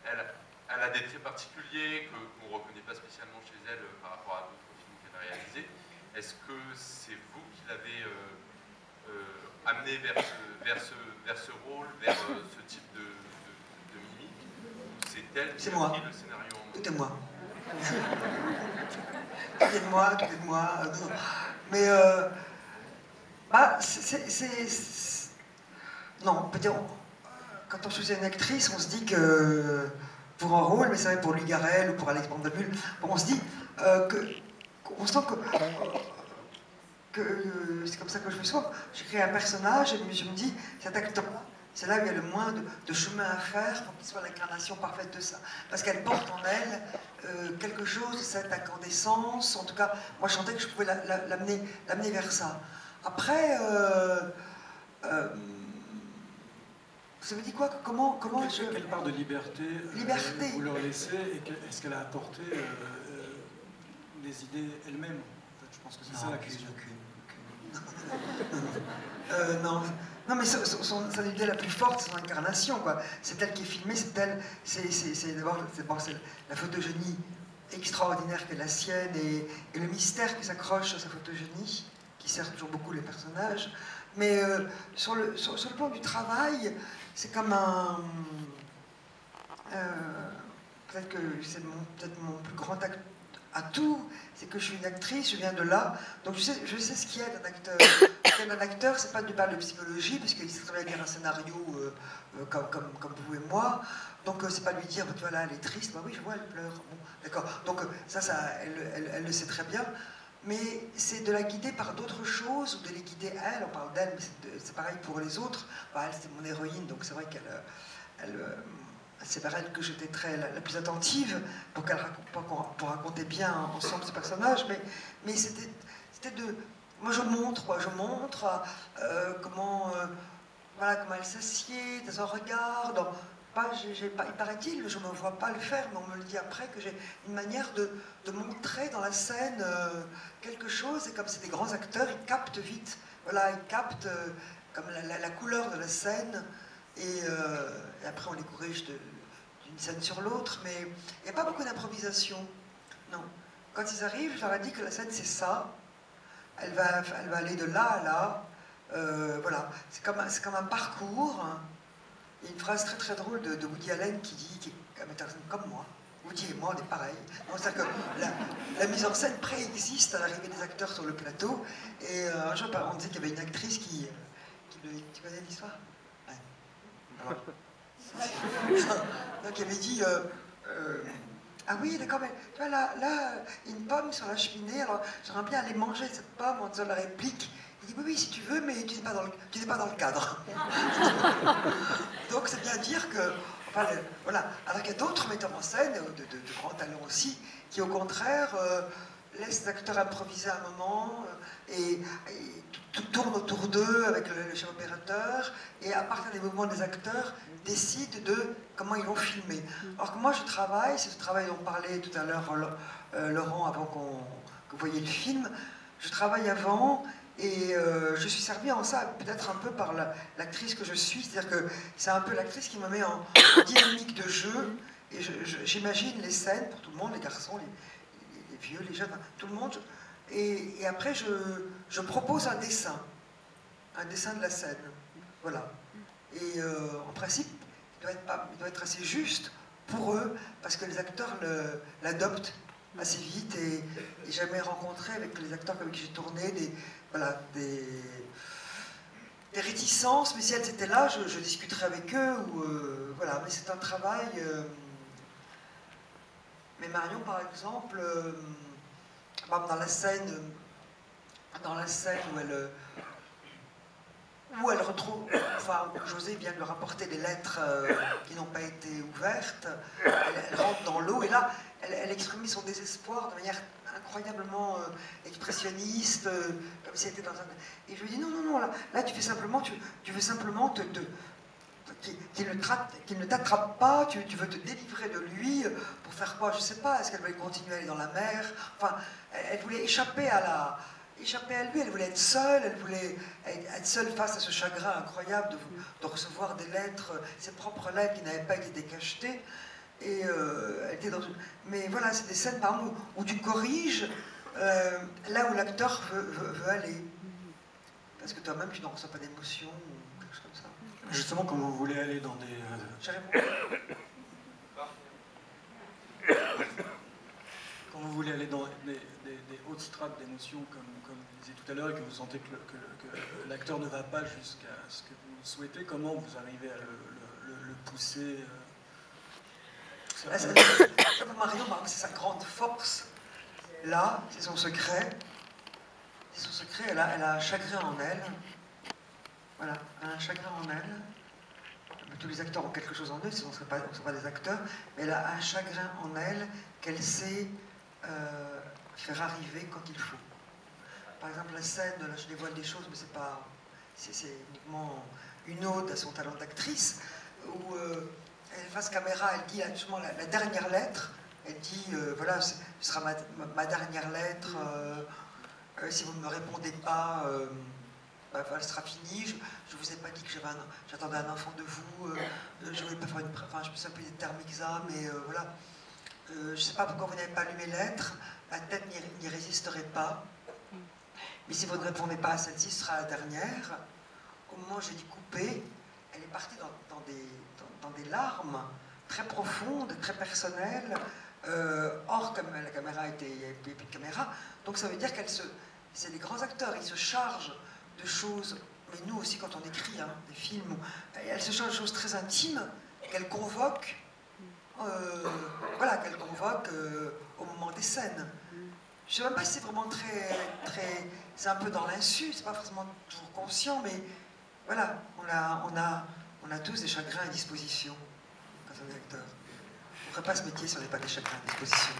elle a des traits particuliers qu'on ne reconnaît pas spécialement chez elle par rapport à d'autres films qu'elle a réalisés. Est-ce que c'est vous qui l'avez amené vers ce rôle, vers ce type de mimique, ou c'est elle qui a écrit le scénario en Tout est moi. Tout est de moi, tout est de moi. Non. Mais bah, non, peut-être quand on choisit une actrice, on se dit que pour un rôle, mais c'est vrai pour Louis Garrel ou pour Alex Brandapule, on se dit on sent que c'est comme ça que je me sois. J'ai créé un personnage et je me dis, cet acteur-là, c'est là où il y a le moins de chemin à faire pour qu'il soit l'incarnation parfaite de ça. Parce qu'elle porte en elle quelque chose de cette incandescence. En tout cas, moi je sentais que je pouvais l'amener vers ça. Après, ça me dit quoi? Comment quelle part de liberté, vous leur laissez et est-ce qu'elle a apporté des idées elle-même? En fait, je pense que c'est ça la question. Non, mais son idée la plus forte, c'est son incarnation, quoi. C'est elle qui est filmée, c'est elle. C'est d'abord la photogénie extraordinaire qu'est la sienne et le mystère qui s'accroche à sa photogénie, qui sert toujours beaucoup les personnages. Mais sur le plan du travail, c'est comme un. Peut-être que c'est mon plus grand atout, c'est que je suis une actrice, je viens de là, donc je sais ce qu'il y a d'un acteur. Ce d'un acteur, c'est pas de parler de psychologie, puisqu'il sait très bien lire un scénario comme vous et moi, donc c'est pas lui dire, voilà, elle est triste, bah oui, je vois, elle pleure, bon, d'accord, donc ça elle le sait très bien, mais c'est de la guider par d'autres choses, ou de les guider elle, on parle d'elle, mais c'est pareil pour les autres, bah, elle c'était mon héroïne, donc c'est vrai qu'elle c'est vers elle que j'étais la plus attentive pour raconter bien ensemble ce personnage, mais c'était de. Moi je montre comment, voilà, comment elle s'assied, dans son regard, il paraît-il, je ne me vois pas le faire, mais on me le dit après, que j'ai une manière de montrer dans la scène quelque chose, et comme c'est des grands acteurs, ils captent vite, voilà, ils captent comme la couleur de la scène, et après on les corrige d'une scène sur l'autre, mais il n'y a pas beaucoup d'improvisation. Non. Quand ils arrivent, je leur ai dit que la scène c'est ça, elle va aller de là à là, voilà, c'est comme un parcours. Hein. Il y a une phrase très très drôle de Woody Allen qui est un metteur en scène comme moi. Woody et moi, on est pareil. C'est-à-dire que la mise en scène préexiste à l'arrivée des acteurs sur le plateau. Et un jour, on disait qu'il y avait une actrice tu connais l'histoire? Ouais. Alors, donc il avait dit ah oui, d'accord, mais tu vois là, une pomme sur la cheminée, alors j'aimerais bien aller manger cette pomme en disant la réplique. Il dit oui, si tu veux, mais tu n'es pas dans le cadre. Donc c'est bien dire que, enfin, voilà, alors qu'il y a d'autres metteurs en scène, de grands talents aussi, qui au contraire laissent les acteurs improviser un moment et tout tourne autour d'eux avec le chef opérateur, et à partir des mouvements des acteurs, décident de comment ils vont filmer. Alors que moi je travaille, c'est ce travail dont parlait tout à l'heure Laurent avant que vous voyiez le film, je travaille avant et je suis servi en ça peut-être un peu par l'actrice que je suis, c'est-à-dire que c'est un peu l'actrice qui me met en dynamique de jeu, et j'imagine les scènes pour tout le monde, les garçons, les vieux, les jeunes, tout le monde, et après je propose un dessin de la scène, voilà. Et en principe, il doit être assez juste pour eux, parce que les acteurs l'adoptent assez vite, et j'ai jamais rencontré avec les acteurs avec qui j'ai tourné des réticences, mais si elles étaient là, je discuterais avec eux, ou voilà, mais c'est un travail. Mais Marion, par exemple, dans la scène où elle retrouve, enfin, José vient de lui rapporter des lettres qui n'ont pas été ouvertes, elle rentre dans l'eau, et là, elle exprimait son désespoir de manière incroyablement expressionniste, comme si elle était dans un. Et je lui dis non, là tu fais simplement, tu veux simplement qu'il ne t'attrape pas, tu veux te délivrer de lui, pour faire quoi? Je sais pas, est-ce qu'elle voulait continuer à aller dans la mer? Enfin, elle voulait échapper à lui, elle voulait être seule, elle voulait être seule face à ce chagrin incroyable de recevoir des lettres, ses propres lettres qui n'avaient pas été décachetées. Et elle était dans une... Mais voilà, c'est des scènes par exemple où tu corriges là où l'acteur veut aller. Parce que toi-même, tu n'en ressens pas d'émotion ou quelque chose comme ça. Justement, quand vous voulez aller dans des... Quand vous voulez aller dans des hautes strates d'émotions, comme vous disiez tout à l'heure, et que vous sentez que l'acteur ne va pas jusqu'à ce que vous souhaitez, comment vous arrivez à le pousser Ça, pour Marion, c'est sa grande force. Là, c'est son secret. C'est son secret, elle a un chagrin en elle. Voilà, elle a un chagrin en elle. Tous les acteurs ont quelque chose en eux, sinon on ne serait pas des acteurs. Mais elle a un chagrin en elle qu'elle sait faire arriver quand il faut. Par exemple, la scène, là je dévoile des choses, mais c'est uniquement une ode à son talent d'actrice, où elle face caméra, elle dit justement la dernière lettre. Elle dit, voilà, ce sera ma dernière lettre. Si vous ne me répondez pas, elle sera finie. Je ne vous ai pas dit que j'attendais un enfant de vous. Je voulais pas faire je me suis un peu termixa, mais voilà. Je ne sais pas pourquoi vous n'avez pas lu mes lettres. Ma tête n'y résisterait pas. Mais si vous ne répondez pas à celle-ci, ce sera la dernière. Au moment où j'ai dit couper, elle est partie dans des larmes très profondes, très personnelles. Or, comme la caméra était plus de caméra, donc ça veut dire c'est des grands acteurs, ils se chargent de choses, mais nous aussi quand on écrit des films, elle se charge de choses très intimes qu'elle convoque, qu'elle convoque au moment des scènes. Je ne sais même pas si c'est vraiment c'est un peu dans l'insu, c'est pas forcément toujours conscient, mais voilà, on a tous des chagrins à disposition quand on est acteur. On ne ferait pas ce métier si on n'avait pas des chagrins à disposition.